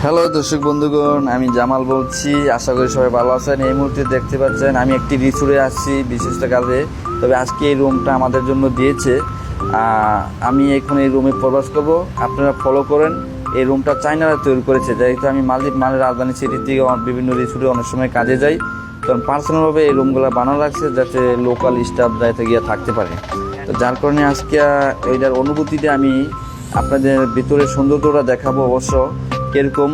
Hello দর্শক বন্ধুগণ, আমি জামাল বলছি। আশা করি সবাই ভালো আছেন। এই মুহূর্তে দেখতে পাচ্ছেন আমি একটি রিসোর্টে আসছি বিশেষটা কাজে। তবে আজকে এই রুমটা আমাদের জন্য দিয়েছে। আমি এখন এই রুমে প্রবেশ করব। আপনারা ফলো করেন। এই রুমটা চাইনারা তৈরি করেছে। যেহেতু আমি মানে রাজধানী সিটি থেকে বিভিন্ন রিসোর্টে অনেক সময় কাজে যাই, তখন পার্সোনালভাবে এই রুমগুলো বানানো রাখছে যাতে লোকাল স্টাফ যাতে গিয়ে থাকতে পারে। তো যার কারণে আজকে এইটার অনুভূতিতে আমি আপনাদের ভিতরে সৌন্দর্যটা দেখাবো অবশ্য কিরকম।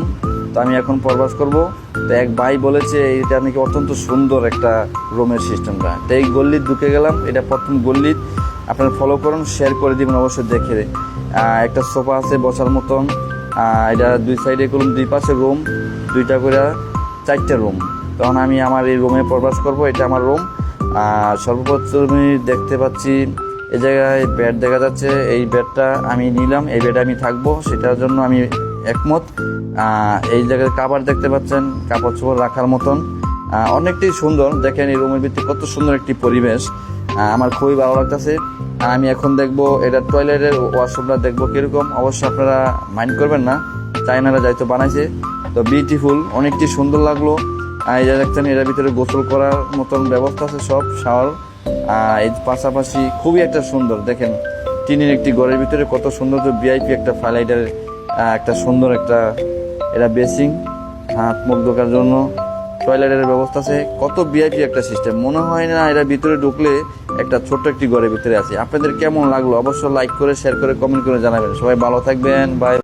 তো আমি এখন প্রবেশ করব। তো এক ভাই বলেছে এটা নাকি অত্যন্ত সুন্দর একটা রুমের সিস্টেমটা। তো এই গল্লিত ঢুকে গেলাম। এটা প্রথম গল্লিত। আপনারা ফলো করুন, শেয়ার করে দিবেন অবশ্যই দেখে। একটা সোফা আছে বসার মতন। এটা দুই সাইডে করুন, দুই পাশে রুম, দুইটা করে 4টা রুম। তখন আমি আমার এই রুমে প্রবেশ করব। এটা আমার রুম। সর্বপ্রথমে দেখতে পাচ্ছি এই জায়গায় বেড দেখা যাচ্ছে। এই বেডটা আমি নিলাম, এই বেডে আমি থাকবো, সেটার জন্য আমি একমত। এই জায়গায় কাপড় দেখতে পাচ্ছেন, কাপড় চোপড় রাখার মতন অনেকটাই সুন্দর। দেখেন এই রুমের ভিতরে কত সুন্দর একটি পরিবেশ, আমার খুবই ভালো লাগতেছে। আমি এখন দেখবো এটা টয়লেটের ওয়াশরুমটা দেখবো কিরকম। অবশ্যই আপনারা মাইন্ড করবেন না, চাইনারা যাইতো বানাইছে। তো বিউটিফুল, অনেকটি সুন্দর লাগলো। এই যে দেখছেন এটার ভিতরে গোসল করার মতন ব্যবস্থা আছে, সব শাওয়ার। এর পাশাপাশি খুবই একটা সুন্দর, দেখেন টিনের একটি ঘরের ভিতরে কত সুন্দর ভিআইপি একটা ফাইলাইটার, একটা সুন্দর একটা এটা বেসিং, হাত মুখ ধোকার জন্য টয়লেটের ব্যবস্থা আছে। কত ভিআইপি একটা সিস্টেম, মনে হয় না এটার ভিতরে ঢুকলে একটা ছোট্ট একটি ঘরের ভিতরে আছে। আপনাদের কেমন লাগলো অবশ্যই লাইক করে, শেয়ার করে, কমেন্ট করে জানাবেন। সবাই ভালো থাকবেন, বাই।